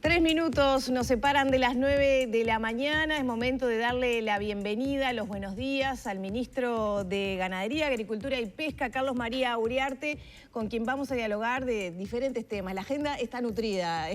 3 minutos nos separan de las 9 de la mañana. Es momento de darle la bienvenida, los buenos días al ministro de Ganadería, Agricultura y Pesca, Carlos María Uriarte, con quien vamos a dialogar de diferentes temas. La agenda está nutrida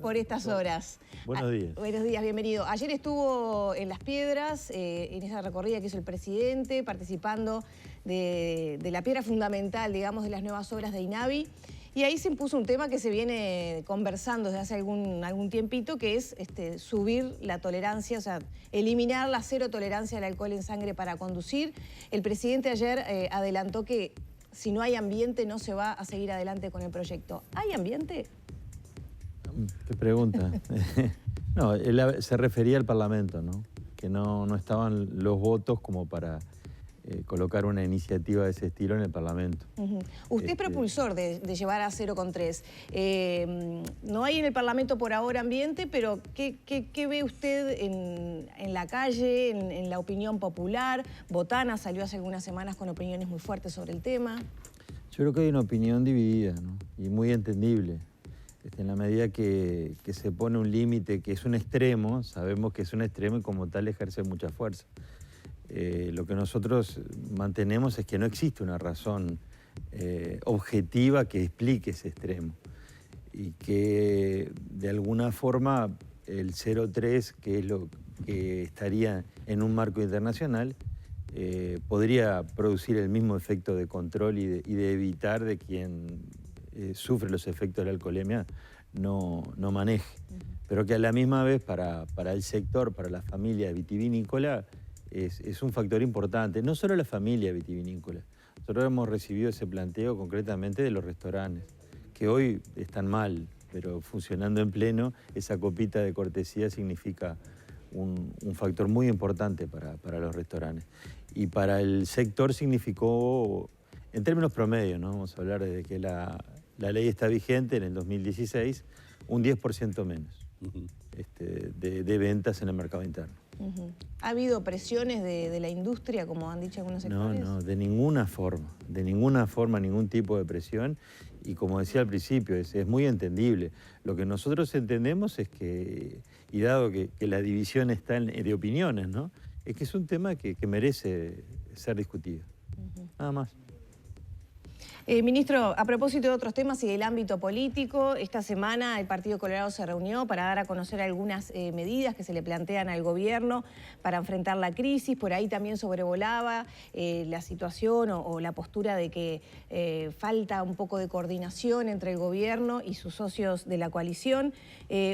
por estas horas. Buenos días. Buenos días, bienvenido. Ayer estuvo en Las Piedras, en esa recorrida que hizo el presidente, participando de la piedra fundamental, digamos, de las nuevas obras de INAVI. Y ahí se impuso un tema que se viene conversando desde hace algún tiempito, que es subir la tolerancia, o sea, eliminar la cero tolerancia al alcohol en sangre para conducir. El presidente ayer adelantó que si no hay ambiente no se va a seguir adelante con el proyecto. ¿Hay ambiente? ¿Qué pregunta? No, él se refería al Parlamento, ¿no? Que no estaban los votos como para colocar una iniciativa de ese estilo en el Parlamento. Usted es propulsor de llevar a 0,3. No hay en el Parlamento por ahora ambiente, pero ¿qué ve usted en la calle, en la opinión popular? Botana salió hace algunas semanas con opiniones muy fuertes sobre el tema. Yo creo que hay una opinión dividida, ¿no? Y muy entendible. En la medida que se pone un límite que es un extremo, sabemos que es un extremo y como tal ejerce mucha fuerza. Lo que nosotros mantenemos es que no existe una razón objetiva que explique ese extremo y que de alguna forma el 0,3, que es lo que estaría en un marco internacional, podría producir el mismo efecto de control y de evitar de quien sufre los efectos de la alcoholemia no maneje. Pero que a la misma vez para el sector, para la familia vitivinícola, es un factor importante, no solo la familia vitivinícola. Nosotros hemos recibido ese planteo concretamente de los restaurantes, que hoy están mal, pero funcionando en pleno, esa copita de cortesía significa un factor muy importante para los restaurantes. Y para el sector significó, en términos promedios, ¿no? Vamos a hablar desde que la ley está vigente en el 2016, un 10% menos de ventas en el mercado interno. ¿Ha habido presiones de la industria, como han dicho algunos sectores? No, de ninguna forma, ningún tipo de presión. Y como decía al principio, es muy entendible. Lo que nosotros entendemos es que, y dado que la división está de opiniones, ¿no? Es que es un tema que merece ser discutido. Nada más. Ministro, a propósito de otros temas y del ámbito político, esta semana el Partido Colorado se reunió para dar a conocer algunas medidas que se le plantean al gobierno para enfrentar la crisis. Por ahí también sobrevolaba la situación o la postura de que falta un poco de coordinación entre el gobierno y sus socios de la coalición.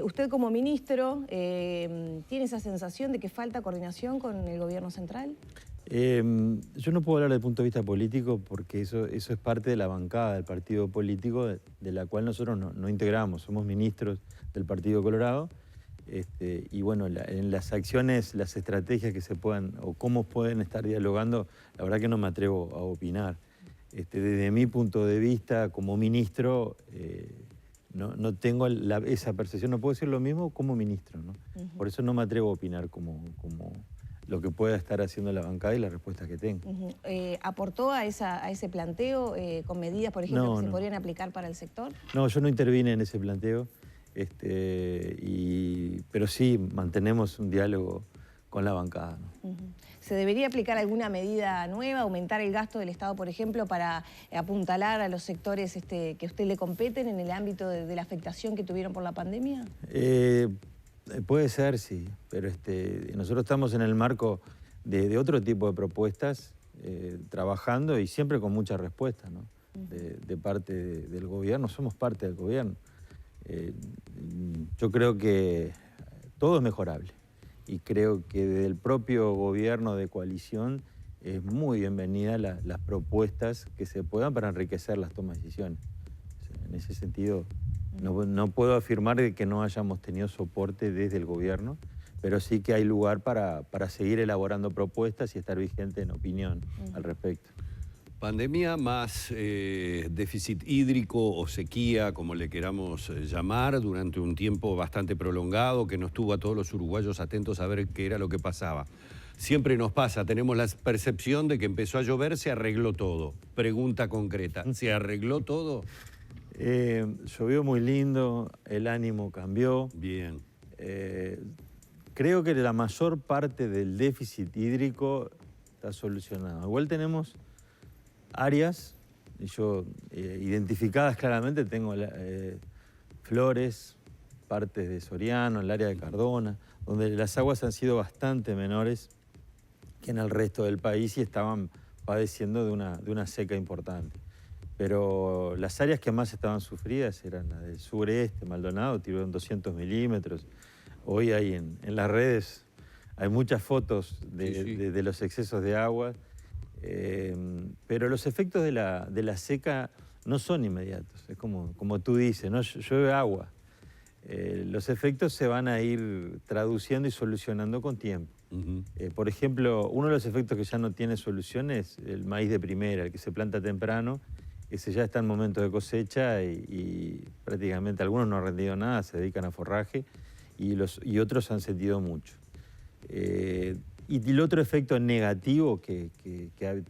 ¿Usted como ministro tiene esa sensación de que falta coordinación con el gobierno central? Yo no puedo hablar desde el punto de vista político porque eso es parte de la bancada del partido político de la cual nosotros no integramos. Somos ministros del Partido Colorado y bueno, en las acciones, las estrategias que se puedan o cómo pueden estar dialogando, la verdad que no me atrevo a opinar. Desde mi punto de vista como ministro no tengo esa percepción, no puedo decir lo mismo como ministro, ¿no? Por eso no me atrevo a opinar como lo que pueda estar haciendo la bancada y la respuesta que tengo. ¿Aportó a ese planteo con medidas, por ejemplo, que se podrían aplicar para el sector? No, yo no intervine en ese planteo, pero sí mantenemos un diálogo con la bancada, ¿no? ¿Se debería aplicar alguna medida nueva, aumentar el gasto del Estado, por ejemplo, para apuntalar a los sectores que a usted le competen en el ámbito de la afectación que tuvieron por la pandemia? Puede ser, sí, pero nosotros estamos en el marco de otro tipo de propuestas, trabajando y siempre con mucha respuesta, ¿no? De parte del gobierno, somos parte del gobierno. Yo creo que todo es mejorable y creo que desde el propio gobierno de coalición es muy bienvenida las propuestas que se puedan para enriquecer las tomas de decisiones. En ese sentido, no puedo afirmar de que no hayamos tenido soporte desde el gobierno, pero sí que hay lugar para seguir elaborando propuestas y estar vigente en opinión al respecto. Pandemia más déficit hídrico o sequía, como le queramos llamar, durante un tiempo bastante prolongado que nos tuvo a todos los uruguayos atentos a ver qué era lo que pasaba. Siempre nos pasa, tenemos la percepción de que empezó a llover, se arregló todo. Pregunta concreta, ¿se arregló todo? Llovió muy lindo, el ánimo cambió. Bien. Creo que la mayor parte del déficit hídrico está solucionado. Igual tenemos áreas, y yo identificadas claramente, tengo Flores, partes de Soriano, el área de Cardona, donde las aguas han sido bastante menores que en el resto del país y estaban padeciendo de una seca importante. Pero las áreas que más estaban sufridas eran las del sureste, Maldonado, tuvieron 200 milímetros. Hoy hay en las redes, hay muchas fotos de los excesos de agua, pero los efectos de la seca no son inmediatos. Es como tú dices, ¿no? Llueve agua. Los efectos se van a ir traduciendo y solucionando con tiempo. Por ejemplo, uno de los efectos que ya no tiene solución es el maíz de primera, el que se planta temprano. Ese ya está en momento de cosecha y prácticamente algunos no han rendido nada, se dedican a forraje y otros han sentido mucho. Y el otro efecto negativo que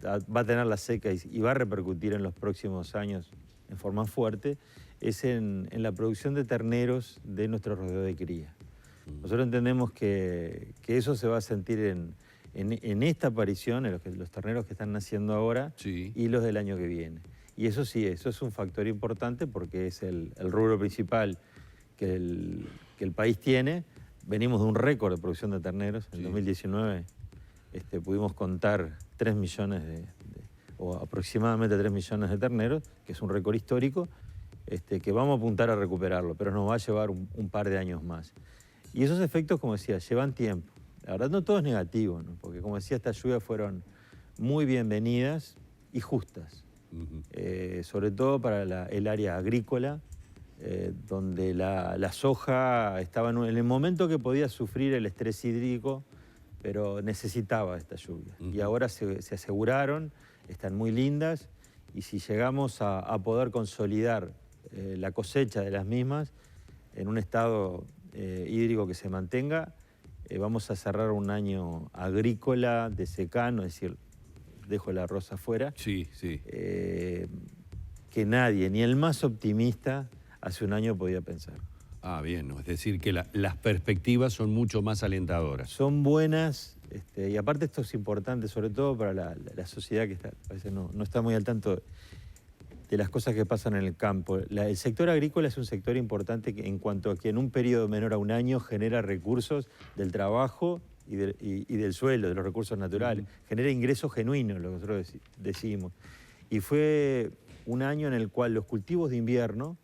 va a tener la seca y va a repercutir en los próximos años en forma fuerte es en la producción de terneros de nuestro rodeo de cría. Nosotros entendemos que eso se va a sentir en esta aparición, en los terneros que están naciendo ahora y los del año que viene. Y eso sí, eso es un factor importante porque es el rubro principal que el país tiene. Venimos de un récord de producción de terneros. En 2019 pudimos contar 3 millones o aproximadamente 3 millones de terneros, que es un récord histórico, que vamos a apuntar a recuperarlo, pero nos va a llevar un par de años más. Y esos efectos, como decía, llevan tiempo. La verdad no todo es negativo, ¿no? Porque como decía, estas lluvias fueron muy bienvenidas y justas. Sobre todo para el área agrícola, donde la soja estaba en el momento que podía sufrir el estrés hídrico, pero necesitaba esta lluvia. Y ahora se aseguraron, están muy lindas, y si llegamos a poder consolidar la cosecha de las mismas en un estado hídrico que se mantenga, vamos a cerrar un año agrícola de secano, es decir, dejo el arroz afuera, que nadie, ni el más optimista, hace un año podía pensar. Ah, bien, ¿no? Es decir, que las perspectivas son mucho más alentadoras. Son buenas, y aparte esto es importante, sobre todo para la sociedad que a veces no está muy al tanto de las cosas que pasan en el campo. El sector agrícola es un sector importante en cuanto a que en un periodo menor a un año genera recursos del trabajo y del suelo, de los recursos naturales. Genera ingresos genuinos, lo que nosotros decimos. Y fue un año en el cual los cultivos de invierno,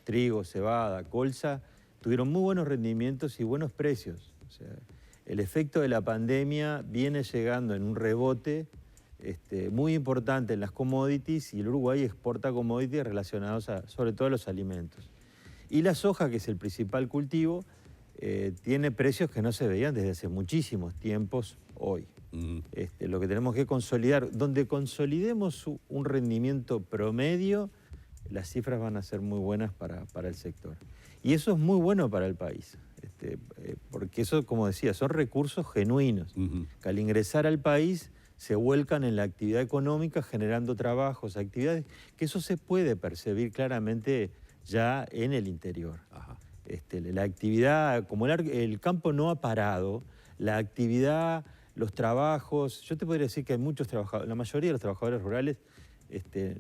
trigo, cebada, colza, tuvieron muy buenos rendimientos y buenos precios. O sea, el efecto de la pandemia viene llegando en un rebote muy importante en las commodities, y el Uruguay exporta commodities relacionados sobre todo a los alimentos. Y la soja, que es el principal cultivo, tiene precios que no se veían desde hace muchísimos tiempos hoy. Lo que tenemos que consolidar, donde consolidemos un rendimiento promedio, las cifras van a ser muy buenas para el sector. Y eso es muy bueno para el país, porque eso, como decía, son recursos genuinos, que al ingresar al país se vuelcan en la actividad económica generando trabajos, actividades, que eso se puede percibir claramente ya en el interior. La actividad, como el campo no ha parado, la actividad, los trabajos, yo te podría decir que hay muchos trabajadores, la mayoría de los trabajadores rurales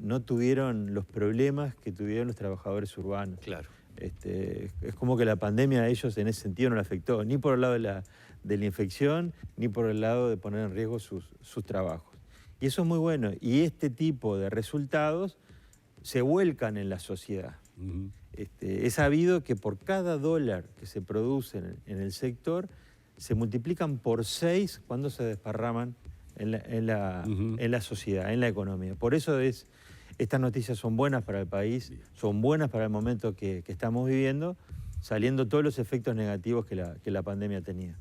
no tuvieron los problemas que tuvieron los trabajadores urbanos. Claro. Es como que la pandemia a ellos en ese sentido no le afectó, ni por el lado de la infección, ni por el lado de poner en riesgo sus trabajos. Y eso es muy bueno. Y este tipo de resultados se vuelcan en la sociedad. Es sabido que por cada dólar que se produce en el sector, se multiplican por 6 cuando se desparraman en la sociedad, en la economía. Por eso estas noticias son buenas para el país, son buenas para el momento que estamos viviendo, saliendo todos los efectos negativos que la pandemia tenía.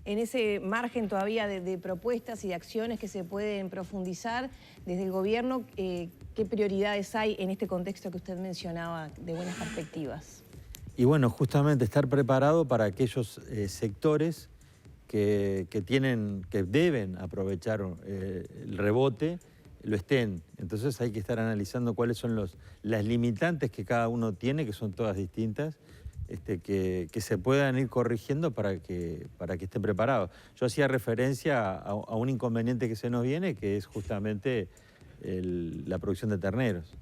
En ese margen todavía de propuestas y de acciones que se pueden profundizar desde el gobierno, ¿qué prioridades hay en este contexto que usted mencionaba de buenas perspectivas? Y bueno, justamente estar preparado para aquellos sectores que deben aprovechar el rebote lo estén. Entonces hay que estar analizando cuáles son las limitantes que cada uno tiene, que son todas distintas, que se puedan ir corrigiendo para que estén preparados. Yo hacía referencia a un inconveniente que se nos viene, que es justamente la producción de terneros.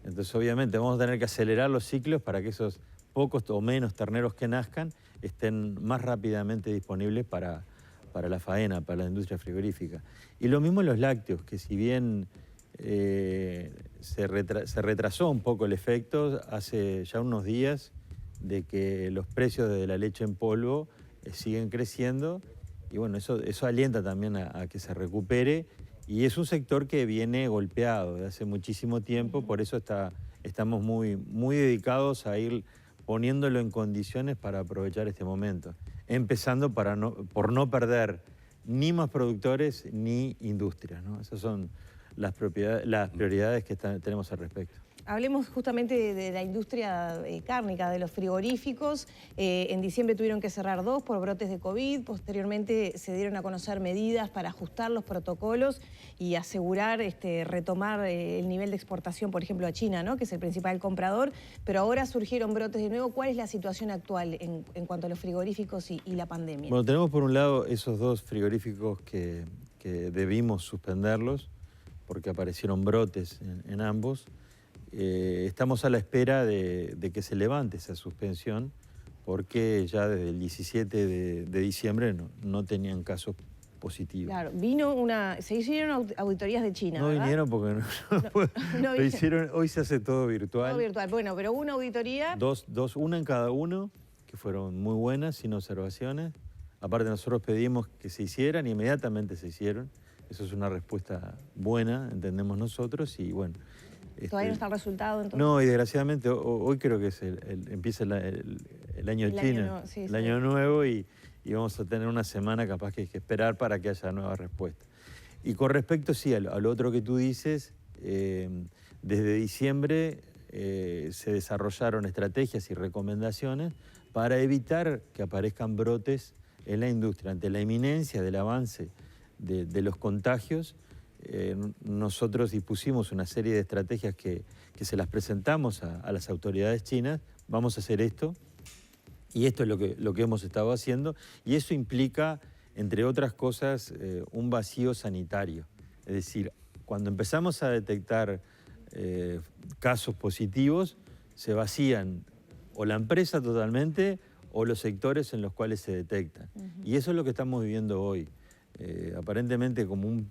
Entonces, obviamente, vamos a tener que acelerar los ciclos para que esos pocos o menos terneros que nazcan estén más rápidamente disponibles para la faena, para la industria frigorífica. Y lo mismo en los lácteos, que si bien se retrasó un poco el efecto hace ya unos días de que los precios de la leche en polvo siguen creciendo, y bueno, eso alienta también a que se recupere, y es un sector que viene golpeado desde hace muchísimo tiempo, por eso estamos muy dedicados a ir poniéndolo en condiciones para aprovechar este momento, empezando por no perder ni más productores ni industrias, ¿no? Esas son las prioridades que tenemos al respecto. Hablemos justamente de la industria cárnica, de los frigoríficos. En diciembre tuvieron que cerrar 2 por brotes de COVID. Posteriormente se dieron a conocer medidas para ajustar los protocolos y asegurar retomar el nivel de exportación, por ejemplo, a China, ¿no?, que es el principal comprador. Pero ahora surgieron brotes de nuevo. ¿Cuál es la situación actual en cuanto a los frigoríficos y la pandemia? Bueno, tenemos por un lado esos 2 frigoríficos que debimos suspenderlos porque aparecieron brotes en ambos. Estamos a la espera de que se levante esa suspensión, porque ya desde el 17 de diciembre no tenían casos positivos. Claro, se hicieron auditorías de China, No ¿verdad? vinieron porque lo hicieron, hoy se hace todo virtual. Todo virtual, bueno, pero hubo una auditoría. Una en cada uno, que fueron muy buenas, sin observaciones. Aparte nosotros pedimos que se hicieran y inmediatamente se hicieron. Eso es una respuesta buena, entendemos nosotros, y bueno. ¿Todavía no está el resultado entonces? No, y desgraciadamente hoy creo que empieza el año de China, el año nuevo, y vamos a tener una semana capaz que hay que esperar para que haya nuevas respuestas. Y con respecto, sí, al otro que tú dices, desde diciembre se desarrollaron estrategias y recomendaciones para evitar que aparezcan brotes en la industria. Ante la inminencia del avance de los contagios, nosotros dispusimos una serie de estrategias que se las presentamos a las autoridades chinas. Vamos a hacer esto, y esto es lo que hemos estado haciendo, y eso implica, entre otras cosas, un vacío sanitario. Es decir, cuando empezamos a detectar casos positivos, se vacían o la empresa totalmente o los sectores en los cuales se detectan. Y eso es lo que estamos viviendo hoy. Aparentemente como un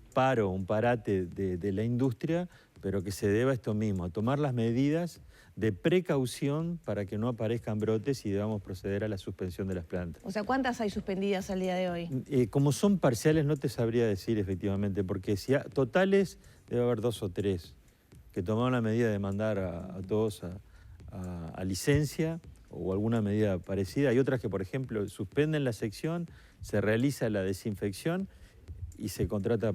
parate de la industria, pero que se deba a esto mismo, a tomar las medidas de precaución para que no aparezcan brotes y debamos proceder a la suspensión de las plantas. O sea, ¿cuántas hay suspendidas al día de hoy? Como son parciales no te sabría decir efectivamente, porque si totales debe haber 2 o 3 que tomaron la medida de mandar a todos a licencia o alguna medida parecida. Hay otras que, por ejemplo, suspenden la sección, se realiza la desinfección y se contrata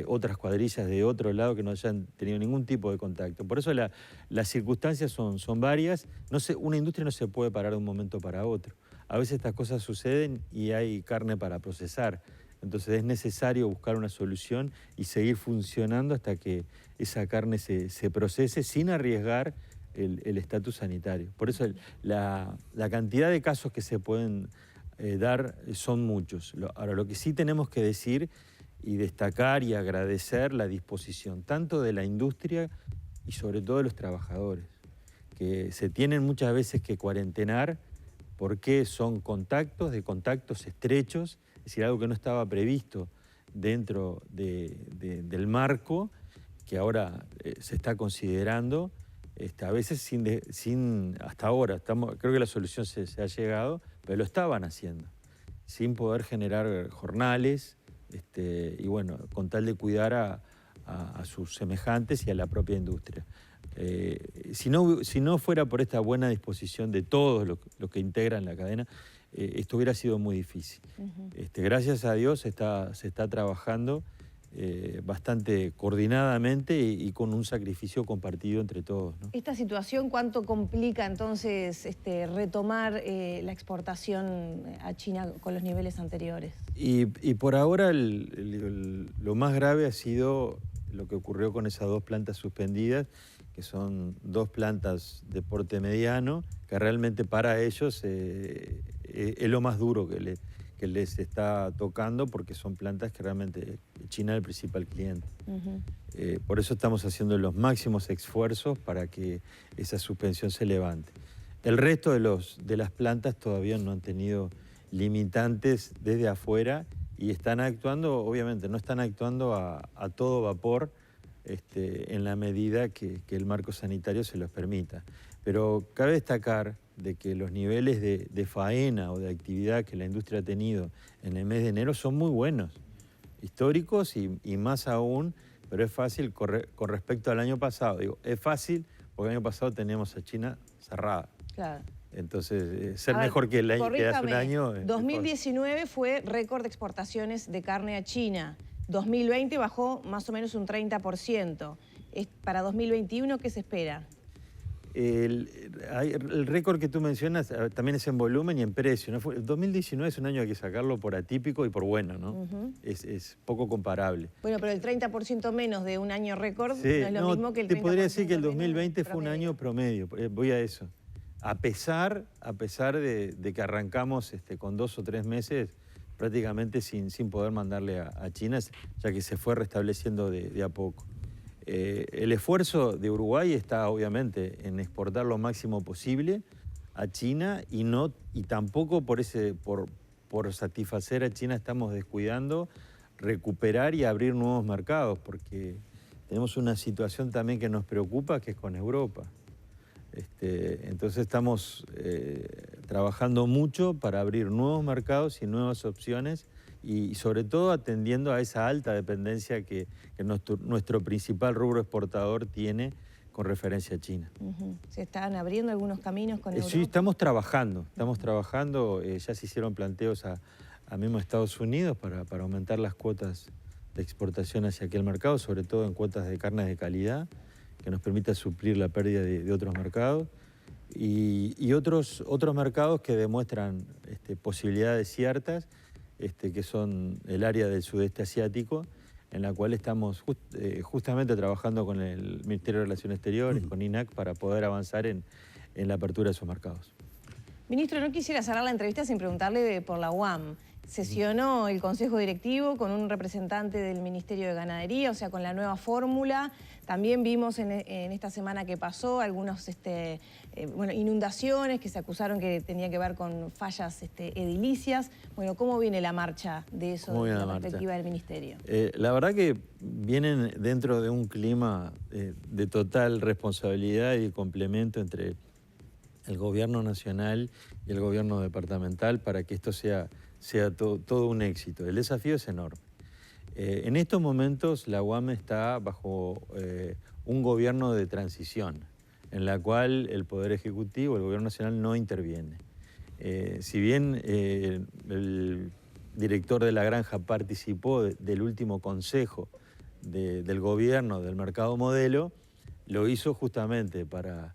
otras cuadrillas de otro lado que no hayan tenido ningún tipo de contacto. Por eso las circunstancias son varias. Una industria no se puede parar de un momento para otro. A veces estas cosas suceden y hay carne para procesar. Entonces es necesario buscar una solución y seguir funcionando hasta que esa carne se procese sin arriesgar el estatus sanitario. Por eso la cantidad de casos que se pueden dar son muchos. Ahora, lo que sí tenemos que decir y destacar y agradecer la disposición tanto de la industria y sobre todo de los trabajadores, que se tienen muchas veces que cuarentenar porque son contactos estrechos, es decir, algo que no estaba previsto dentro del marco que ahora se está considerando, a veces hasta ahora, creo que la solución se ha llegado, pero lo estaban haciendo, sin poder generar jornales, y bueno, con tal de cuidar a sus semejantes y a la propia industria. Si no fuera por esta buena disposición de todos los que integran la cadena, esto hubiera sido muy difícil. Gracias a Dios se está trabajando bastante coordinadamente y con un sacrificio compartido entre todos, ¿no? ¿Esta situación cuánto complica entonces retomar la exportación a China con los niveles anteriores? Y por ahora lo más grave ha sido lo que ocurrió con esas 2 plantas suspendidas, que son 2 plantas de porte mediano, que realmente para ellos es lo más duro que les está tocando, porque son plantas que realmente China es el principal cliente. Por eso estamos haciendo los máximos esfuerzos para que esa suspensión se levante. El resto de las plantas todavía no han tenido limitantes desde afuera y están actuando, obviamente, no están actuando a todo vapor en la medida que el marco sanitario se los permita. Pero cabe destacar de que los niveles de faena o de actividad que la industria ha tenido en el mes de enero son muy buenos, históricos y más aún, pero es fácil con respecto al año pasado. Digo, es fácil porque el año pasado teníamos a China cerrada. Claro. Entonces, ser mejor que hace un año... 2019 fue récord de exportaciones de carne a China. 2020 bajó más o menos un 30%. Para 2021, ¿qué se espera? El récord que tú mencionas también es en volumen y en precio, ¿no? El 2019 es un año que hay que sacarlo por atípico y por bueno, ¿no? Es poco comparable. Bueno, pero el 30% menos de un año récord sí, no es lo mismo que el 30%. Te podría decir que el 2020 fue un promedio. año promedio, voy a eso. A pesar de que arrancamos con 2 o 3 meses prácticamente sin poder mandarle a China, ya que se fue restableciendo de a poco. El esfuerzo de Uruguay está obviamente en exportar lo máximo posible a China y tampoco por satisfacer a China estamos descuidando recuperar y abrir nuevos mercados, porque tenemos una situación también que nos preocupa, que es con Europa. Entonces estamos trabajando mucho para abrir nuevos mercados y nuevas opciones y sobre todo atendiendo a esa alta dependencia que nuestro principal rubro exportador tiene con referencia a China. ¿Se están abriendo algunos caminos con Europa? Sí, estamos trabajando, ya se hicieron planteos a mismo Estados Unidos para aumentar las cuotas de exportación hacia aquel mercado, sobre todo en cuotas de carnes de calidad, que nos permita suplir la pérdida de otros mercados y otros mercados que demuestran posibilidades ciertas, que son el área del sudeste asiático, en la cual estamos justamente trabajando con el Ministerio de Relaciones Exteriores, con INAC, para poder avanzar en la apertura de esos mercados. Ministro, no quisiera cerrar la entrevista sin preguntarle por la UAM. Sesionó el Consejo Directivo con un representante del Ministerio de Ganadería, o sea, con la nueva fórmula. También vimos en esta semana que pasó algunas inundaciones que se acusaron que tenían que ver con fallas edilicias. Bueno, ¿cómo viene la marcha de eso desde la perspectiva del Ministerio? La verdad que vienen dentro de un clima de total responsabilidad y complemento entre el gobierno nacional y el gobierno departamental para que esto sea todo un éxito. El desafío es enorme. En estos momentos la UAM está bajo un gobierno de transición, en la cual el Poder Ejecutivo, el Gobierno Nacional, no interviene. Si bien el director de la granja participó del último consejo del gobierno del mercado modelo, lo hizo justamente para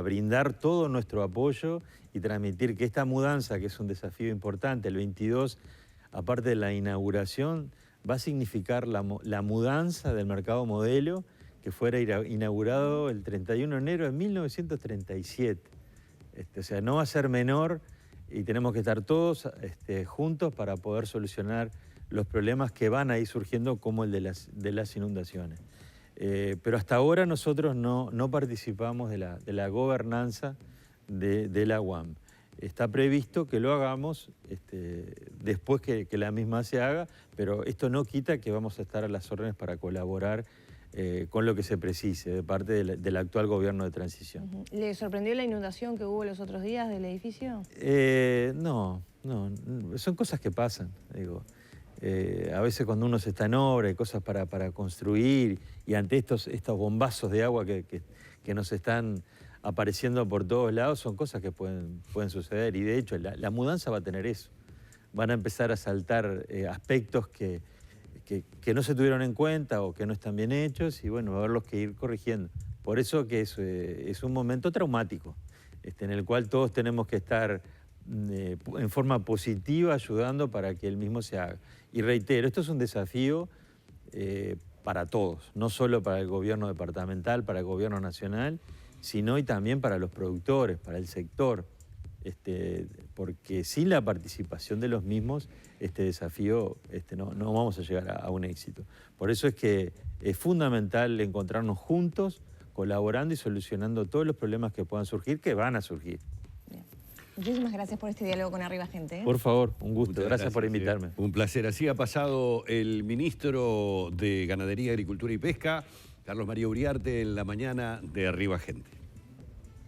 brindar todo nuestro apoyo y transmitir que esta mudanza, que es un desafío importante, el 22, aparte de la inauguración, va a significar la mudanza del mercado modelo, que fuera inaugurado el 31 de enero de 1937. O sea, no va a ser menor y tenemos que estar todos juntos para poder solucionar los problemas que van a ir surgiendo, como el de las inundaciones. Pero hasta ahora nosotros no participamos de la gobernanza de la UAM. Está previsto que lo hagamos después que la misma se haga, pero esto no quita que vamos a estar a las órdenes para colaborar con lo que se precise de parte del actual gobierno de transición. ¿Le sorprendió la inundación que hubo los otros días del edificio? No, son cosas que pasan, digo. A veces cuando uno se está en obra, hay cosas para construir, y ante estos bombazos de agua que nos están apareciendo por todos lados, son cosas que pueden suceder, y de hecho la mudanza va a tener eso. Van a empezar a saltar aspectos que no se tuvieron en cuenta o que no están bien hechos, y bueno, va a haberlos que ir corrigiendo. Por eso que es un momento traumático, en el cual todos tenemos que estar en forma positiva ayudando para que el mismo se haga. Y reitero, esto es un desafío para todos, no solo para el gobierno departamental, para el gobierno nacional, sino y también para los productores, para el sector, porque sin la participación de los mismos, este desafío no vamos a llegar a un éxito. Por eso es que es fundamental encontrarnos juntos, colaborando y solucionando todos los problemas que puedan surgir, que van a surgir. Bien. Muchísimas gracias por este diálogo con Arriba Gente. Por favor, un gusto. Muchas Gracias por invitarme. Un placer. Así ha pasado el ministro de Ganadería, Agricultura y Pesca, Carlos María Uriarte, en la mañana de Arriba Gente.